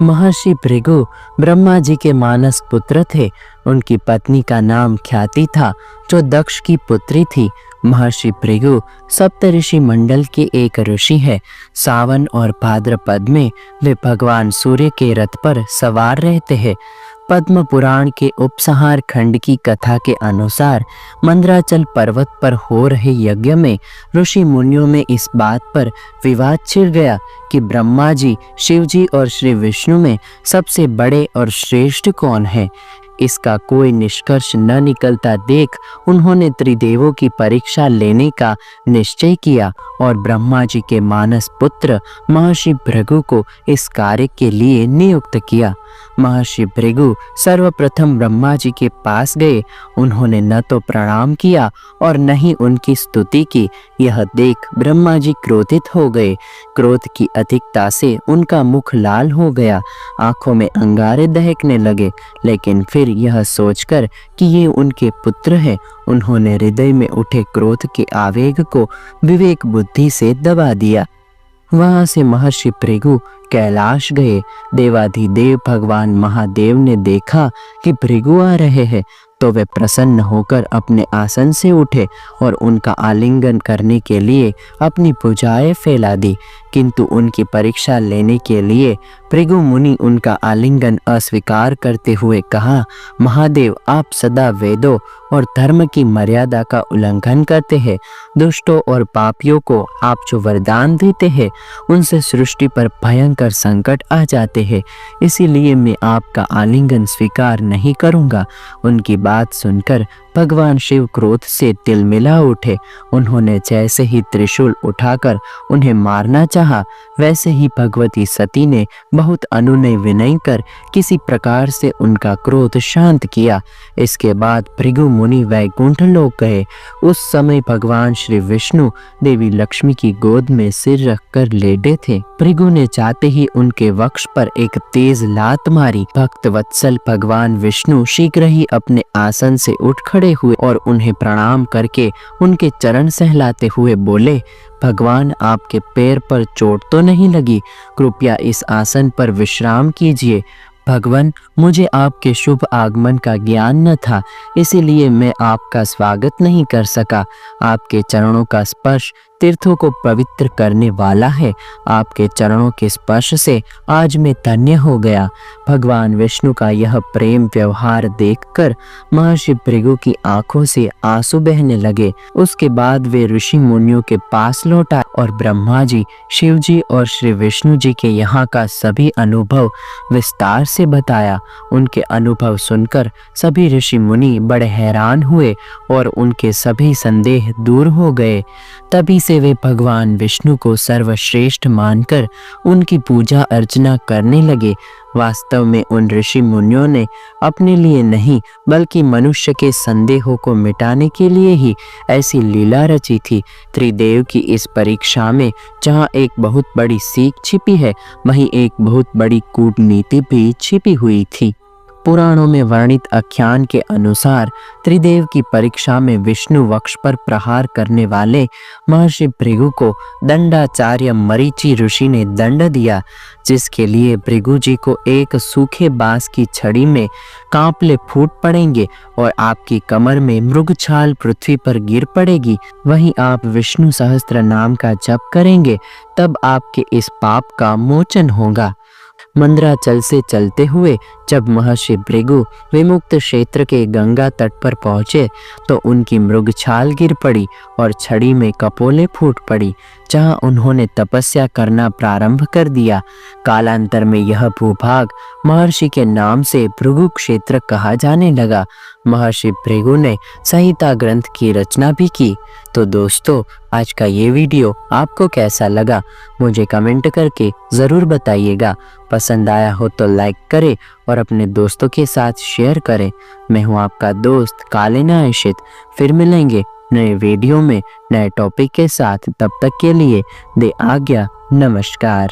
महर्षि भृगु ब्रह्मा जी के मानस पुत्र थे। उनकी पत्नी का नाम ख्याति था, जो दक्ष की पुत्री थी। महर्षि भृगु सप्तऋषि मंडल के एक ऋषि है। सावन और भाद्रपद में वे भगवान सूर्य के रथ पर सवार रहते हैं। पद्म पुराण के उपसंहार खंड की कथा के अनुसार मंदराचल पर्वत पर हो रहे यज्ञ में ऋषि मुनियों में इस बात पर विवाद छिड़ गया कि ब्रह्मा जी, शिव जी और श्री विष्णु में सबसे बड़े और श्रेष्ठ कौन है। इसका कोई निष्कर्ष न निकलता देख उन्होंने त्रिदेवों की परीक्षा लेने का निश्चय किया और ब्रह्मा जी के मानस पुत्र महर्षि भृगु को इस कार्य के लिए नियुक्त किया। महर्षि भृगु सर्वप्रथम ब्रह्मा जी के पास गए। उन्होंने न तो प्रणाम किया और न ही उनकी स्तुति की। यह देख ब्रह्मा जी क्रोधित हो गए। क्रोध की अधिकता से उनका मुख लाल हो गया, आंखों में अंगारे दहकने लगे। लेकिन फिर यह सोचकर कि ये उनके पुत्र है, उन्होंने हृदय में उठे क्रोध के आवेग को विवेक बुद्धि से दबा दिया। वहां से महर्षि भृगु कैलाश गए। देवाधिदेव भगवान महादेव ने देखा कि भृगु आ रहे हैं तो वे प्रसन्न होकर अपने आसन से उठे और उनका आलिंगन करने के लिए अपनी भुजाएं फैला दी। किंतु उनकी परीक्षा लेने के लिए भृगु मुनि उनका आलिंगन अस्वीकार करते हुए कहा, महादेव, आप सदा वेदों और धर्म की मर्यादा का उल्लंघन करते हैं। दुष्टों और पापियों को आप जो वरदान देते हैं उनसे सृष्टि पर भयंकर संकट आ जाते हैं, इसीलिए मैं आपका आलिंगन स्वीकार नहीं करूंगा। उनकी बात सुनकर भगवान शिव क्रोध से तिलमिला उठे। उन्होंने जैसे ही त्रिशूल उठाकर उन्हें मारना चाहा, वैसे ही भगवती सती ने बहुत अनुनय विनय कर किसी प्रकार से उनका क्रोध शांत किया। इसके बाद भृगु मुनि वैकुंठ लोक गए। उस समय भगवान श्री विष्णु देवी लक्ष्मी की गोद में सिर रखकर लेटे थे। भृगु ने जाते ही उनके वक्ष पर एक तेज लात मारी। भक्त वत्सल भगवान विष्णु शीघ्र ही अपने आसन से उठ खड़े हुए और उन्हें प्रणाम करके उनके चरण सहलाते हुए बोले, भगवान, आपके पैर पर चोट तो नहीं लगी? कृपया इस आसन पर विश्राम कीजिए। भगवान, मुझे आपके शुभ आगमन का ज्ञान न था, इसीलिए मैं आपका स्वागत नहीं कर सका। आपके चरणों का स्पर्श तीर्थों को पवित्र करने वाला है। आपके चरणों के स्पर्श से आज मैं धन्य हो गया। भगवान विष्णु का यह प्रेम व्यवहार देखकर महर्षि भृगु की आंखों से आंसू बहने लगे। उसके बाद वे ऋषि मुनियों के पास लौटा और ब्रह्मा जी, शिव जी और श्री विष्णु जी के यहाँ का सभी अनुभव विस्तार से बताया। उनके अनुभव सुनकर सभी ऋषि मुनि बड़े हैरान हुए और उनके सभी संदेह दूर हो गए। तभी से वे भगवान विष्णु को सर्वश्रेष्ठ मानकर उनकी पूजा अर्चना करने लगे। वास्तव में उन ऋषि मुनियों ने अपने लिए नहीं बल्कि मनुष्य के संदेहों को मिटाने के लिए ही ऐसी लीला रची थी। त्रिदेव की इस परीक्षा में जहाँ एक बहुत बड़ी सीख छिपी है, वहीं एक बहुत बड़ी कूटनीति भी छिपी हुई थी। पुराणों में वर्णित आख्यान के अनुसार त्रिदेव की परीक्षा में विष्णु वक्ष पर प्रहार करने वाले महर्षि भृगु को दंडाचार्य मरीचि ऋषि ने दंड दिया, जिसके लिए भृगु जी को एक सूखे बांस की छड़ी में कांपले फूट पड़ेंगे और आपकी कमर में मृगछाल पृथ्वी पर गिर पड़ेगी। वहीं आप विष्णु सहस्त्र नाम का जप करेंगे, तब आपके इस पाप का मोचन होगा। मंदराचल से चलते हुए जब महर्षि भृगु विमुक्त क्षेत्र के गंगा तट पर पहुंचे तो उनकी मृगछाल गिर पड़ी और छड़ी में कपोले फूट पड़ी, जहां उन्होंने तपस्या करना प्रारंभ कर दिया। कालांतर में यह भूभाग महर्षि के नाम से भृगु क्षेत्र कहा जाने लगा। महर्षि भृगु ने संहिता ग्रंथ की रचना भी की। तो दोस्तों, आज का ये वीडियो आपको कैसा लगा मुझे कमेंट करके ज़रूर बताइएगा। पसंद आया हो तो लाइक करें और अपने दोस्तों के साथ शेयर करें। मैं हूँ आपका दोस्त कालिना इशित। फिर मिलेंगे नए वीडियो में नए टॉपिक के साथ। तब तक के लिए दे आज्ञा। नमस्कार।